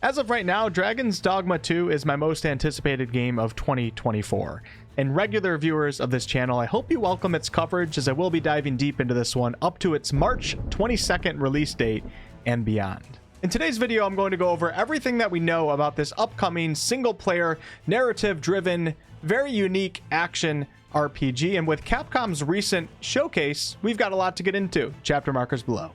As of right now, Dragon's Dogma 2 is my most anticipated game of 2024. And regular viewers of this channel, I hope you welcome its coverage, as I will be diving deep into this one up to its March 22nd release date and beyond. In today's video, I'm going to go over everything that we know about this upcoming single-player, narrative-driven, very unique action RPG. And with Capcom's recent showcase, we've got a lot to get into. Chapter markers below.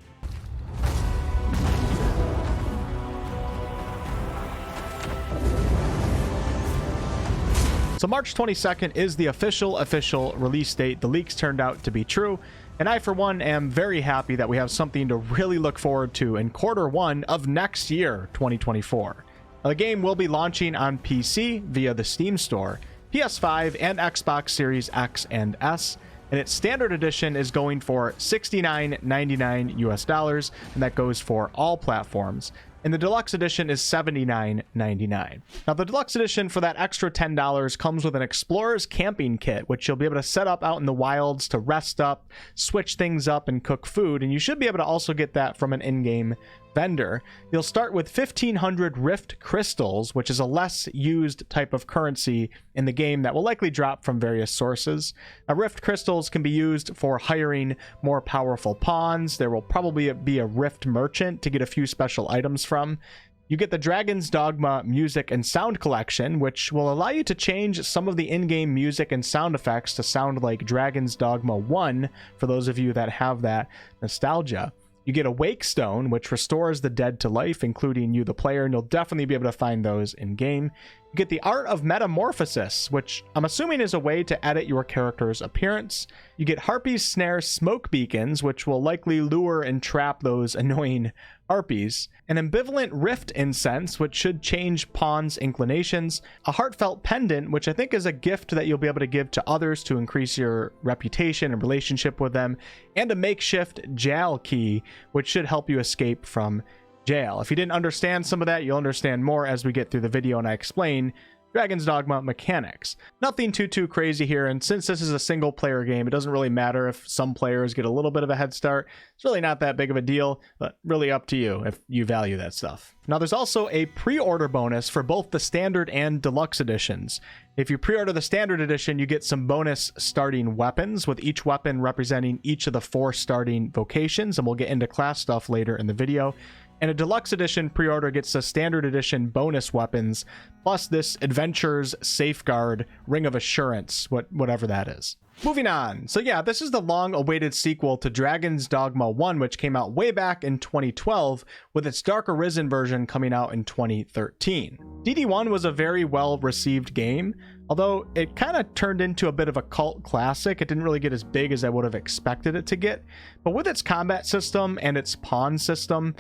So March 22nd is the official release date. The leaks turned out to be true, and I, for one, am very happy that we have something to really look forward to in Q1 of next year, 2024. Now, the game will be launching on PC via the Steam Store, PS5, and Xbox Series X and S, and its standard edition is going for $69.99 US, and that goes for all platforms. And the deluxe edition is $79.99. Now, the deluxe edition, for that extra $10, comes with an explorer's camping kit, which you'll be able to set up out in the wilds to rest up, switch things up, and cook food. And you should be able to also get that from an in-game vendor. You'll start with 1,500 Rift Crystals, which is a less used type of currency in the game that will likely drop from various sources. Now, Rift Crystals can be used for hiring more powerful pawns. There will probably be a Rift Merchant to get a few special items from. You get the Dragon's Dogma music and sound collection, which will allow you to change some of the in-game music and sound effects to sound like Dragon's Dogma 1, for those of you that have that nostalgia. You get a Wake Stone, which restores the dead to life, including you, the player, and you'll definitely be able to find those in-game. You get the Art of Metamorphosis, which I'm assuming is a way to edit your character's appearance. You get Harpy's Snare Smoke Beacons, which will likely lure and trap those annoying harpies. An Ambivalent Rift Incense, which should change pawns' inclinations. A Heartfelt Pendant, which I think is a gift that you'll be able to give to others to increase your reputation and relationship with them. And a Makeshift Jail Key, which should help you escape from jail. If you didn't understand some of that, you'll understand more as we get through the video and I explain Dragon's Dogma mechanics. Nothing too crazy here, and since this is a single player game, it doesn't really matter if some players get a little bit of a head start. It's really not that big of a deal, but really up to you if you value that stuff. Now, there's also a pre-order bonus for both the standard and deluxe editions. If you pre-order the standard edition, you get some bonus starting weapons, with each weapon representing each of the 4 starting vocations, and we'll get into class stuff later in the video. And a deluxe edition pre-order gets the standard edition bonus weapons, plus this Adventure's Safeguard Ring of Assurance, whatever that is. Moving on. So yeah, this is the long-awaited sequel to Dragon's Dogma 1, which came out way back in 2012, with its Dark Arisen version coming out in 2013. DD1 was a very well-received game, although it kind of turned into a bit of a cult classic. It didn't really get as big as I would have expected it to get. But with its combat system and its pawn system,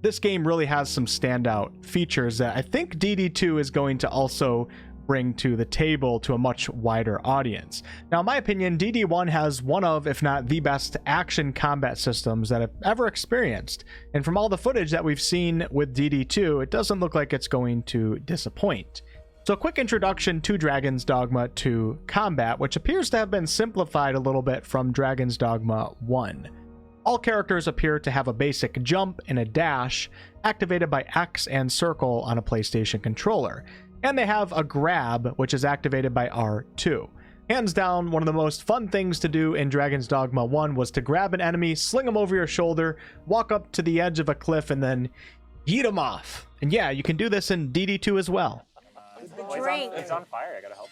this game really has some standout features that I think DD2 is going to also bring to the table to a much wider audience. Now, in my opinion, DD1 has one of, if not the best, action combat systems that I've ever experienced. And from all the footage that we've seen with DD2, it doesn't look like it's going to disappoint. So a quick introduction to Dragon's Dogma 2 combat, which appears to have been simplified a little bit from Dragon's Dogma 1. All characters appear to have a basic jump and a dash activated by X and circle on a PlayStation controller. And they have a grab, which is activated by R2. Hands down, one of the most fun things to do in Dragon's Dogma 1 was to grab an enemy, sling them over your shoulder, walk up to the edge of a cliff, and then yeet them off. And yeah, you can do this in DD2 as well. The drink. It's on fire. I gotta help.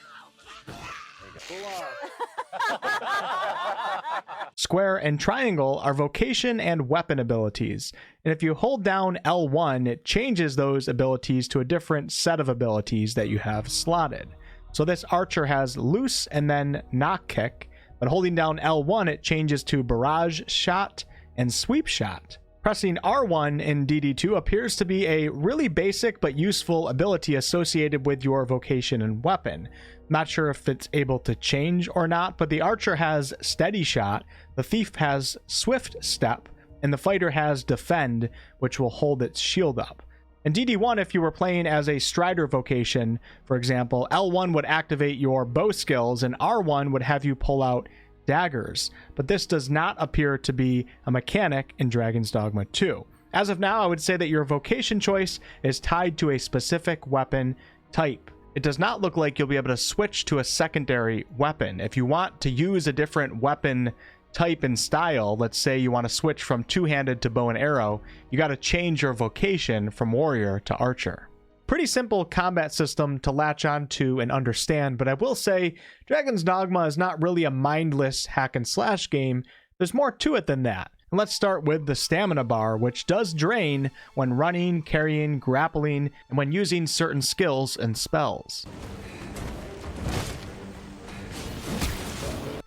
Square and triangle are vocation and weapon abilities, and if you hold down L1, it changes those abilities to a different set of abilities that you have slotted. So this archer has loose and then knock kick, but holding down L1, it changes to barrage shot and sweep shot. Pressing R1 in DD2 appears to be a really basic but useful ability associated with your vocation and weapon. Not sure if it's able to change or not, but the archer has steady shot, the thief has swift step, and the fighter has defend, which will hold its shield up. In DD1, if you were playing as a Strider vocation, for example, L1 would activate your bow skills and R1 would have you pull out daggers, but this does not appear to be a mechanic in Dragon's Dogma 2. As of now, I would say that your vocation choice is tied to a specific weapon type. It does not look like you'll be able to switch to a secondary weapon. If you want to use a different weapon type and style, let's say you want to switch from two-handed to bow and arrow, you got to change your vocation from warrior to archer. Pretty simple combat system to latch on to and understand, but I will say Dragon's Dogma is not really a mindless hack and slash game. There's more to it than that. And let's start with the stamina bar, which does drain when running, carrying, grappling, and when using certain skills and spells.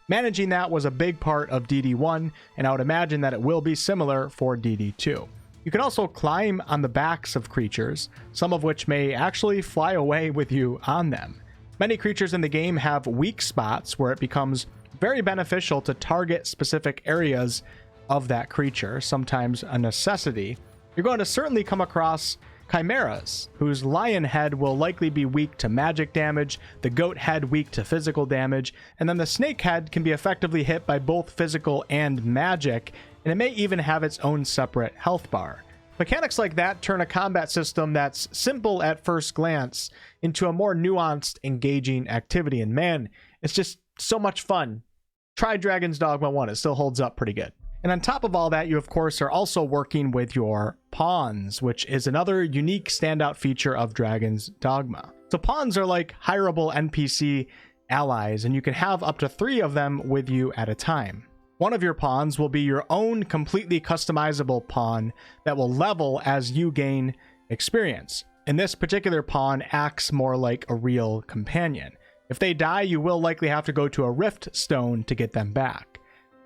Managing that was a big part of DD1, and I would imagine that it will be similar for DD2. You can also climb on the backs of creatures, some of which may actually fly away with you on them. Many creatures in the game have weak spots where it becomes very beneficial to target specific areas of that creature, sometimes a necessity. You're going to certainly come across chimeras, whose lion head will likely be weak to magic damage, the goat head weak to physical damage, and then the snake head can be effectively hit by both physical and magic, and it may even have its own separate health bar. Mechanics like that turn a combat system that's simple at first glance into a more nuanced, engaging activity, and man, it's just so much fun. Try Dragon's Dogma 1, it still holds up pretty good. And on top of all that, you of course are also working with your pawns, which is another unique standout feature of Dragon's Dogma. So pawns are like hireable NPC allies, and you can have up to 3 of them with you at a time. One of your pawns will be your own completely customizable pawn that will level as you gain experience. And this particular pawn acts more like a real companion. If they die, you will likely have to go to a rift stone to get them back.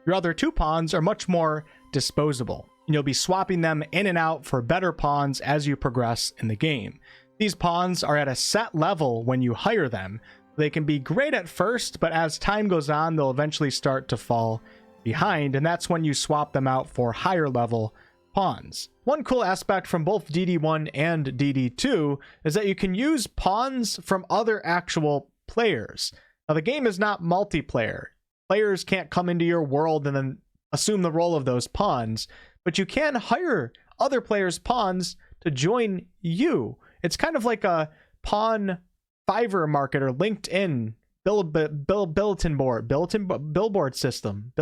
Your other 2 pawns are much more disposable, and you'll be swapping them in and out for better pawns as you progress in the game. These pawns are at a set level when you hire them. They can be great at first, but as time goes on, they'll eventually start to fall behind, and that's when you swap them out for higher level pawns. One cool aspect from both DD1 and DD2 is that you can use pawns from other actual players. Now, the game is not multiplayer. Players can't come into your world and then assume the role of those pawns, but you can hire other players' pawns to join you. It's kind of like a pawn Fiverr market or LinkedIn bulletin board system.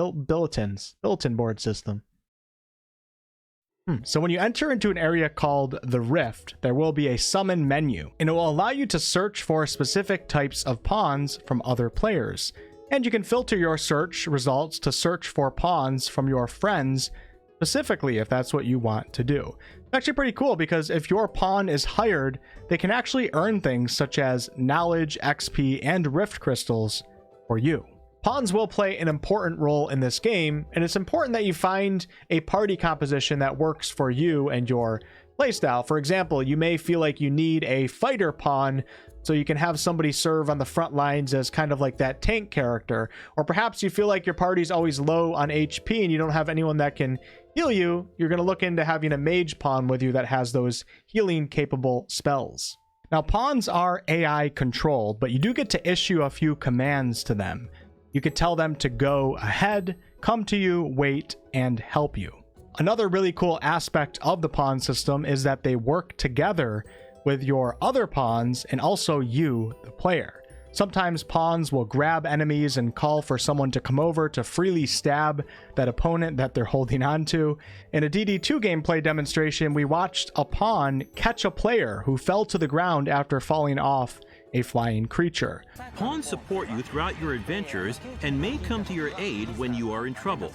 So when you enter into an area called the Rift, there will be a summon menu, and it will allow you to search for specific types of pawns from other players. And you can filter your search results to search for pawns from your friends specifically if that's what you want to do. It's actually pretty cool because if your pawn is hired, they can actually earn things such as knowledge, XP, and rift crystals for you. Pawns will play an important role in this game, and it's important that you find a party composition that works for you and your playstyle. For example, you may feel like you need a fighter pawn so you can have somebody serve on the front lines as kind of like that tank character. Or perhaps you feel like your party's always low on HP and you don't have anyone that can heal you. You're going to look into having a mage pawn with you that has those healing capable spells. Now, pawns are AI controlled, but you do get to issue a few commands to them. You could tell them to go ahead, come to you, wait, and help you. Another really cool aspect of the pawn system is that they work together with your other pawns and also you, the player. Sometimes pawns will grab enemies and call for someone to come over to freely stab that opponent that they're holding on to. In a DD2 gameplay demonstration, we watched a pawn catch a player who fell to the ground after falling off a flying creature. Pawns support you throughout your adventures and may come to your aid when you are in trouble.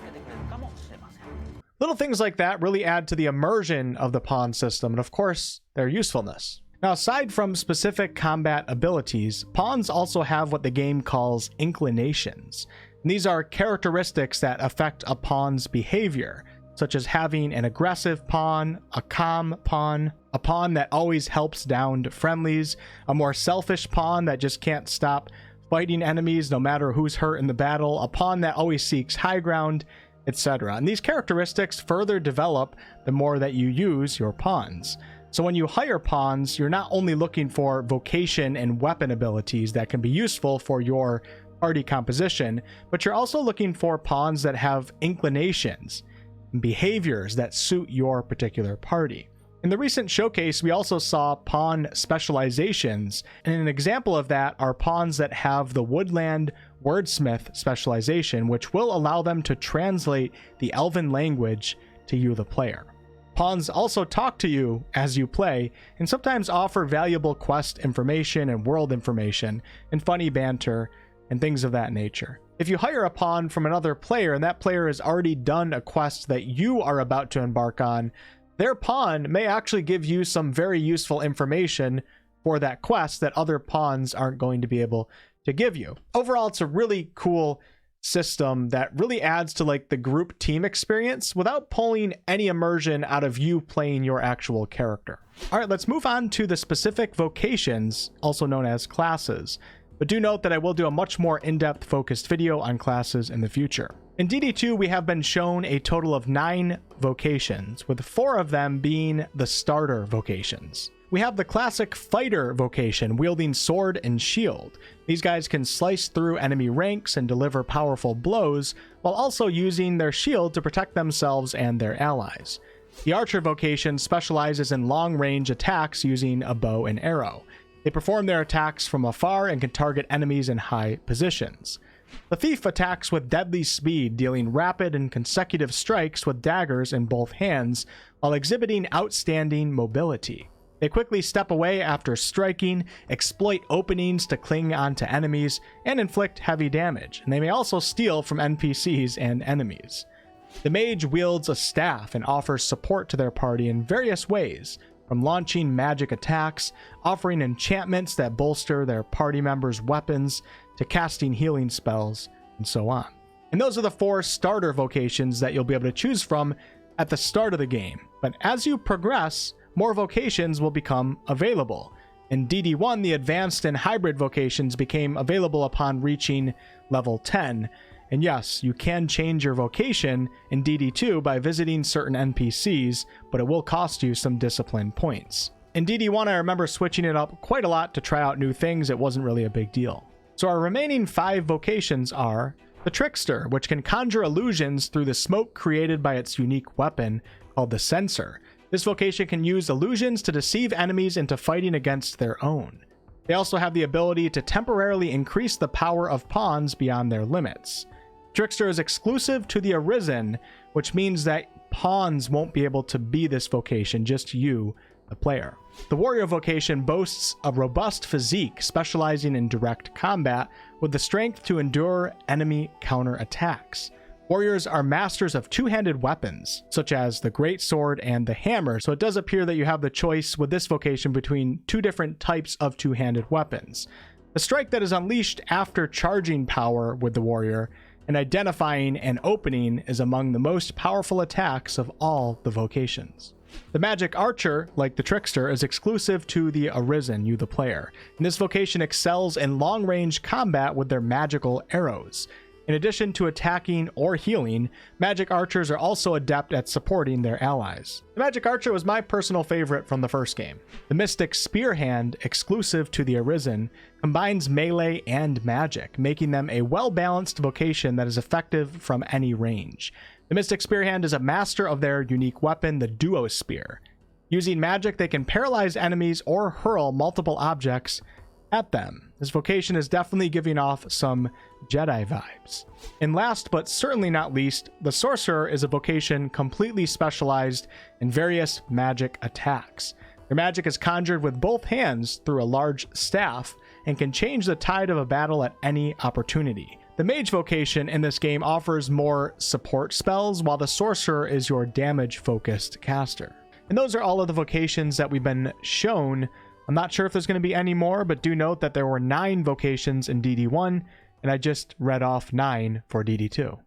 Little things like that really add to the immersion of the pawn system and, of course, their usefulness. Now, aside from specific combat abilities, pawns also have what the game calls inclinations. And these are characteristics that affect a pawn's behavior, such as having an aggressive pawn, a calm pawn, a pawn that always helps downed friendlies, a more selfish pawn that just can't stop fighting enemies no matter who's hurt in the battle, a pawn that always seeks high ground, etc. And these characteristics further develop the more that you use your pawns. So when you hire pawns, you're not only looking for vocation and weapon abilities that can be useful for your party composition, but you're also looking for pawns that have inclinations. and behaviors that suit your particular party. In the recent showcase, we also saw pawn specializations, and an example of that are pawns that have the Woodland Wordsmith specialization, which will allow them to translate the Elven language to you, the player. Pawns also talk to you as you play, and sometimes offer valuable quest information and world information, and funny banter, and things of that nature. If you hire a pawn from another player, and that player has already done a quest that you are about to embark on, their pawn may actually give you some very useful information for that quest that other pawns aren't going to be able to give you. Overall, it's a really cool system that really adds to like the group team experience without pulling any immersion out of you playing your actual character. All right, let's move on to the specific vocations, also known as classes. But do note that I will do a much more in-depth focused video on classes in the future. In DD2, we have been shown a total of 9 vocations, with 4 of them being the starter vocations. We have the classic fighter vocation, wielding sword and shield. These guys can slice through enemy ranks and deliver powerful blows, while also using their shield to protect themselves and their allies. The archer vocation specializes in long-range attacks using a bow and arrow. They perform their attacks from afar and can target enemies in high positions. The thief attacks with deadly speed, dealing rapid and consecutive strikes with daggers in both hands, while exhibiting outstanding mobility. They quickly step away after striking, exploit openings to cling onto enemies, and inflict heavy damage, and they may also steal from NPCs and enemies. The mage wields a staff and offers support to their party in various ways, from launching magic attacks, offering enchantments that bolster their party members' weapons, to casting healing spells, and so on. And those are the 4 starter vocations that you'll be able to choose from at the start of the game. But as you progress, more vocations will become available. In DD1, the advanced and hybrid vocations became available upon reaching level 10. And yes, you can change your vocation in DD2 by visiting certain NPCs, but it will cost you some discipline points. In DD1, I remember switching it up quite a lot to try out new things. It wasn't really a big deal. So our remaining 5 vocations are the Trickster, which can conjure illusions through the smoke created by its unique weapon called the Censer. This vocation can use illusions to deceive enemies into fighting against their own. They also have the ability to temporarily increase the power of pawns beyond their limits. Trickster is exclusive to the Arisen, which means that pawns won't be able to be this vocation, just you, the player. The Warrior vocation boasts a robust physique, specializing in direct combat, with the strength to endure enemy counterattacks. Warriors are masters of two-handed weapons, such as the Great Sword and the Hammer, so it does appear that you have the choice with this vocation between 2 different types of two-handed weapons. The strike that is unleashed after charging power with the Warrior and identifying an opening is among the most powerful attacks of all the vocations. The Magic Archer, like the Trickster, is exclusive to the Arisen, you the player, and this vocation excels in long-range combat with their magical arrows. In addition to attacking or healing, Magic Archers are also adept at supporting their allies. The Magic Archer was my personal favorite from the first game. The Mystic Spearhand, exclusive to the Arisen, combines melee and magic, making them a well-balanced vocation that is effective from any range. The Mystic Spearhand is a master of their unique weapon, the Duo Spear. Using magic, they can paralyze enemies or hurl multiple objects at them. This vocation is definitely giving off some Jedi vibes. And last but certainly not least, the Sorcerer is a vocation completely specialized in various magic attacks. Their magic is conjured with both hands through a large staff and can change the tide of a battle at any opportunity. The Mage vocation in this game offers more support spells, while the Sorcerer is your damage-focused caster. And those are all of the vocations that we've been shown. I'm not sure if there's going to be any more, but do note that there were 9 vocations in DD1, and I just read off 9 for DD2.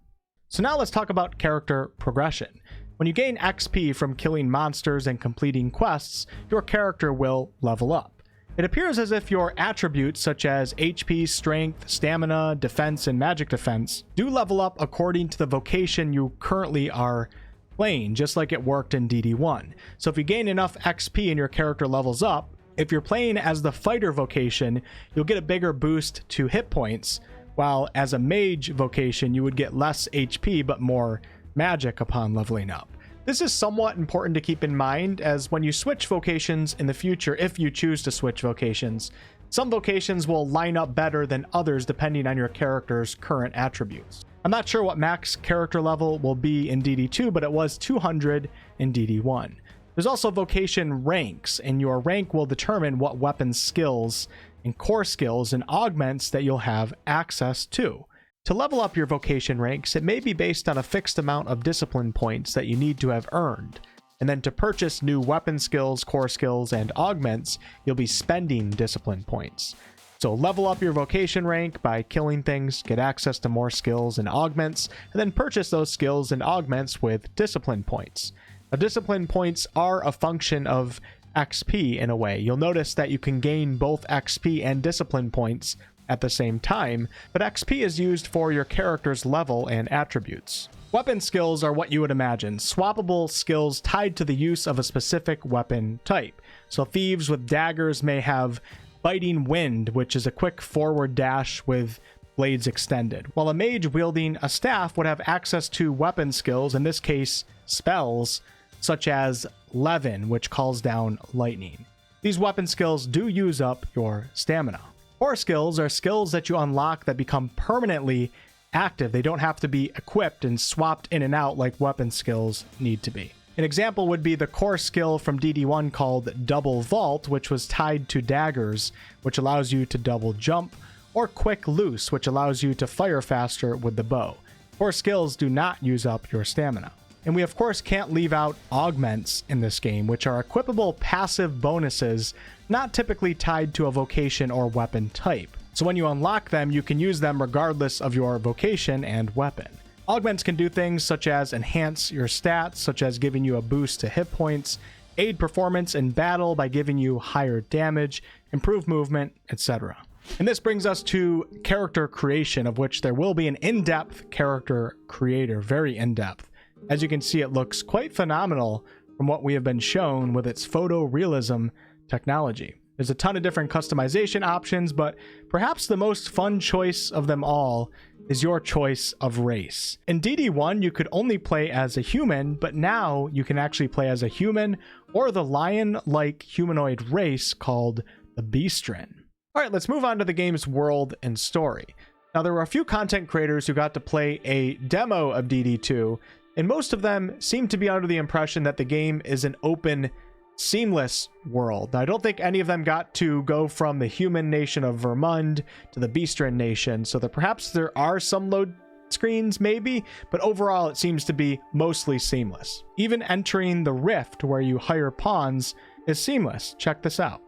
So now let's talk about character progression. When you gain XP from killing monsters and completing quests, your character will level up. It appears as if your attributes such as HP, strength, stamina, defense, and magic defense do level up according to the vocation you currently are playing, just like it worked in DD1. So if you gain enough XP and your character levels up, if you're playing as the fighter vocation, you'll get a bigger boost to hit points, while as a mage vocation, you would get less HP but more magic upon leveling up. This is somewhat important to keep in mind, as when you switch vocations in the future, if you choose to switch vocations, some vocations will line up better than others depending on your character's current attributes. I'm not sure what max character level will be in DD2, but it was 200 in DD1. There's also vocation ranks, and your rank will determine what weapon skills and core skills and augments that you'll have access to. To level up your vocation ranks, it may be based on a fixed amount of discipline points that you need to have earned. And then to purchase new weapon skills, core skills, and augments, you'll be spending discipline points. So level up your vocation rank by killing things, get access to more skills and augments, and then purchase those skills and augments with discipline points. Now, discipline points are a function of XP in a way. You'll notice that you can gain both XP and discipline points at the same time, but XP is used for your character's level and attributes. Weapon skills are what you would imagine, swappable skills tied to the use of a specific weapon type. So thieves with daggers may have Biting Wind, which is a quick forward dash with blades extended, while a mage wielding a staff would have access to weapon skills, in this case spells, such as Levin, which calls down lightning. These weapon skills do use up your stamina. Core skills are skills that you unlock that become permanently active. They don't have to be equipped and swapped in and out like weapon skills need to be. An example would be the core skill from DD1 called Double Vault, which was tied to daggers, which allows you to double jump, or Quick Loose, which allows you to fire faster with the bow. Core skills do not use up your stamina. And we of course can't leave out augments in this game, which are equipable passive bonuses not typically tied to a vocation or weapon type. So when you unlock them, you can use them regardless of your vocation and weapon. Augments can do things such as enhance your stats, such as giving you a boost to hit points, aid performance in battle by giving you higher damage, improve movement, etc. And this brings us to character creation, of which there will be an in-depth character creator, very in-depth. As you can see, it looks quite phenomenal from what we have been shown with its photorealism technology. There's a ton of different customization options, but perhaps the most fun choice of them all is your choice of race. In DD1, you could only play as a human, but now you can actually play as a human or the lion-like humanoid race called the Beastren. All right, let's move on to the game's world and story. Now, there were a few content creators who got to play a demo of DD2, and most of them seem to be under the impression that the game is an open, seamless world. Now, I don't think any of them got to go from the human nation of Vermund to the Beastren nation, so that perhaps there are some load screens maybe, but overall it seems to be mostly seamless. Even entering the rift where you hire pawns is seamless. Check this out.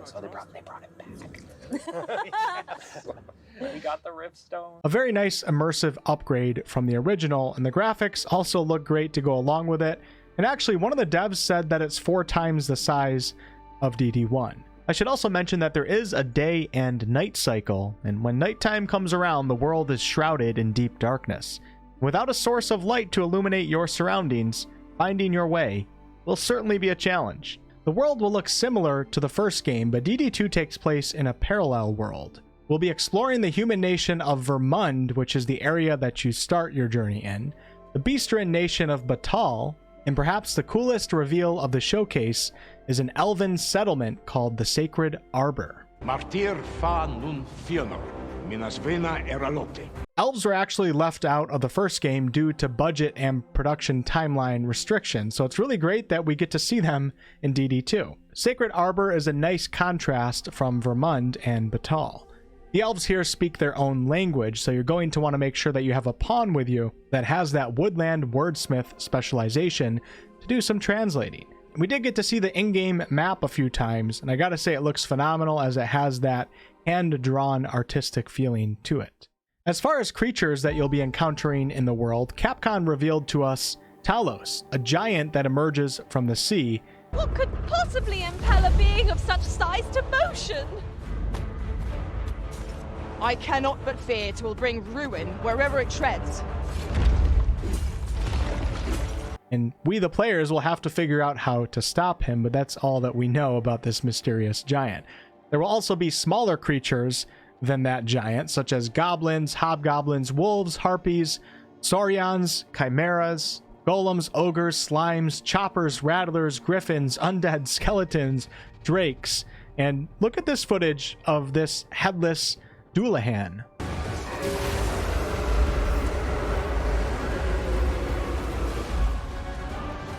So they brought it back. We got the rift stone. A very nice immersive upgrade from the original, and the graphics also look great to go along with it. And actually, one of the devs said that it's 4 times the size of DD1. I should also mention that there is a day and night cycle, and when nighttime comes around, the world is shrouded in deep darkness. Without a source of light to illuminate your surroundings, finding your way will certainly be a challenge. The world will look similar to the first game, but DD2 takes place in a parallel world. We'll be exploring the human nation of Vermund, which is the area that you start your journey in, the Beastren nation of Battahl, and perhaps the coolest reveal of the showcase is an elven settlement called the Sacred Arbor. Martir fa nun fionor, minas vena eralote. Elves were actually left out of the first game due to budget and production timeline restrictions, so it's really great that we get to see them in DD2. Sacred Arbor is a nice contrast from Vermund and Battahl. The elves here speak their own language, so you're going to want to make sure that you have a pawn with you that has that woodland wordsmith specialization to do some translating. We did get to see the in-game map a few times, and I gotta say it looks phenomenal as it has that hand-drawn artistic feeling to it. As far as creatures that you'll be encountering in the world, Capcom revealed to us Talos, a giant that emerges from the sea. What could possibly impel a being of such size to motion? I cannot but fear 'twill bring ruin wherever it treads. And we, the players, will have to figure out how to stop him, but that's all that we know about this mysterious giant. There will also be smaller creatures than that giant, such as goblins, hobgoblins, wolves, harpies, Saurians, chimeras, golems, ogres, slimes, choppers, rattlers, griffins, undead, skeletons, drakes, and look at this footage of this headless Dullahan.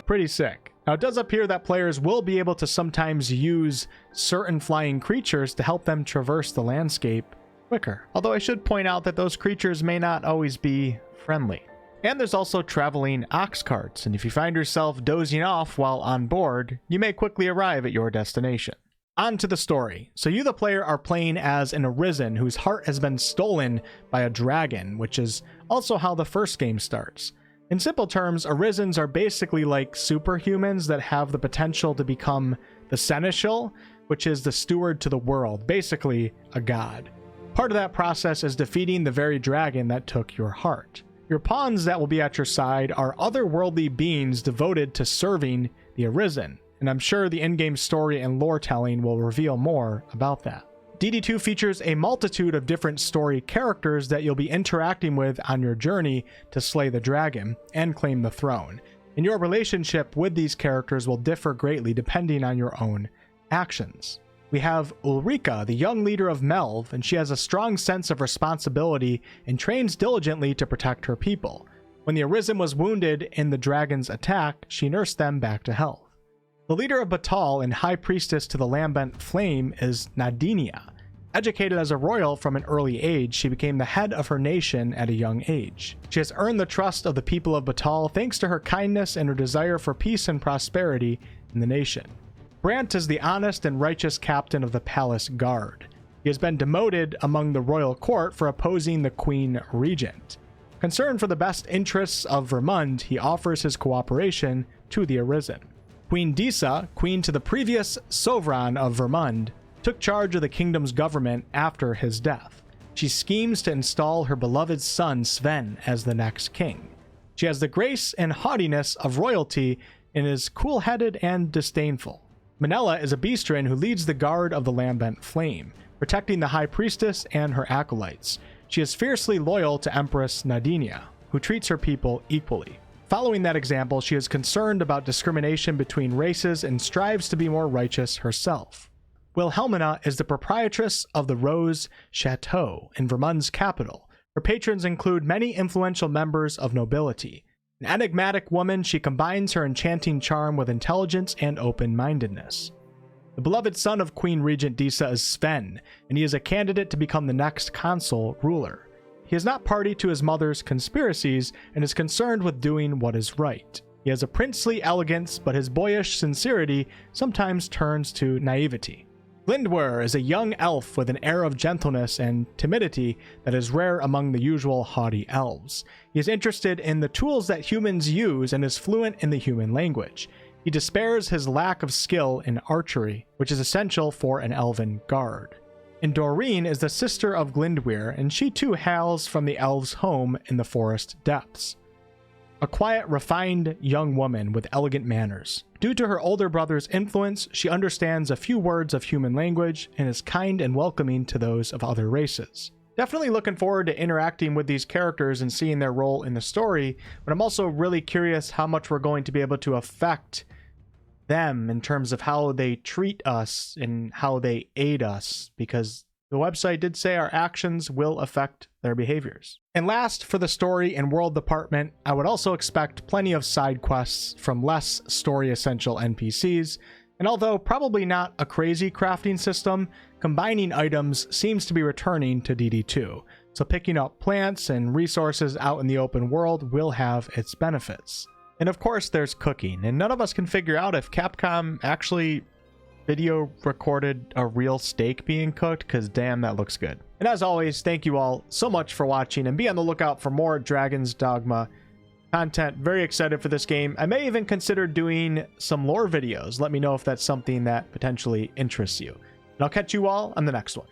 Pretty sick. Now, it does appear that players will be able to sometimes use certain flying creatures to help them traverse the landscape quicker. Although I should point out that those creatures may not always be friendly. And there's also traveling ox carts, and if you find yourself dozing off while on board, you may quickly arrive at your destination. On to the story. So you, the player, are playing as an Arisen whose heart has been stolen by a dragon, which is also how the first game starts. In simple terms, Arisens are basically like superhumans that have the potential to become the Seneschal, which is the steward to the world, basically a god. Part of that process is defeating the very dragon that took your heart. Your pawns that will be at your side are otherworldly beings devoted to serving the Arisen, and I'm sure the in-game story and lore telling will reveal more about that. DD2 features a multitude of different story characters that you'll be interacting with on your journey to slay the dragon and claim the throne, and your relationship with these characters will differ greatly depending on your own actions. We have Ulrika, the young leader of Melv, and she has a strong sense of responsibility and trains diligently to protect her people. When the Arisen was wounded in the dragon's attack, she nursed them back to health. The leader of Battahl and high priestess to the lambent flame is Nadinia. Educated as a royal from an early age, she became the head of her nation at a young age. She has earned the trust of the people of Battahl thanks to her kindness and her desire for peace and prosperity in the nation. Brant is the honest and righteous captain of the palace guard. He has been demoted among the royal court for opposing the queen regent. Concerned for the best interests of Vermund, he offers his cooperation to the Arisen. Queen Disa, queen to the previous sovereign of Vermund, took charge of the kingdom's government after his death. She schemes to install her beloved son Sven as the next king. She has the grace and haughtiness of royalty and is cool-headed and disdainful. Minella is a Beastren who leads the guard of the lambent flame, protecting the high priestess and her acolytes. She is fiercely loyal to Empress Nadinia, who treats her people equally. Following that example, she is concerned about discrimination between races and strives to be more righteous herself. Wilhelmina is the proprietress of the Rose Chateau in Vermund's capital. Her patrons include many influential members of nobility. An enigmatic woman, she combines her enchanting charm with intelligence and open-mindedness. The beloved son of Queen Regent Disa is Sven, and he is a candidate to become the next consul ruler. He is not party to his mother's conspiracies and is concerned with doing what is right. He has a princely elegance, but his boyish sincerity sometimes turns to naivety. Glindwer is a young elf with an air of gentleness and timidity that is rare among the usual haughty elves. He is interested in the tools that humans use and is fluent in the human language. He despairs his lack of skill in archery, which is essential for an elven guard. And Doreen is the sister of Glindwer, and she too hails from the elves' home in the forest depths. A quiet, refined young woman with elegant manners. Due to her older brother's influence, she understands a few words of human language and is kind and welcoming to those of other races. Definitely looking forward to interacting with these characters and seeing their role in the story, but I'm also really curious how much we're going to be able to affect them in terms of how they treat us and how they aid us, because the website did say our actions will affect their behaviors. And last, for the story and world department, I would also expect plenty of side quests from less story essential NPCs, and although probably not a crazy crafting system, combining items seems to be returning to DD2, so picking up plants and resources out in the open world will have its benefits. And of course there's cooking, and none of us can figure out if Capcom actually video recorded a real steak being cooked, because damn, that looks good. And as always, thank you all so much for watching, and be on the lookout for more Dragon's Dogma content. Very excited for this game. I may even consider doing some lore videos. Let me know if that's something that potentially interests you. And I'll catch you all on the next one.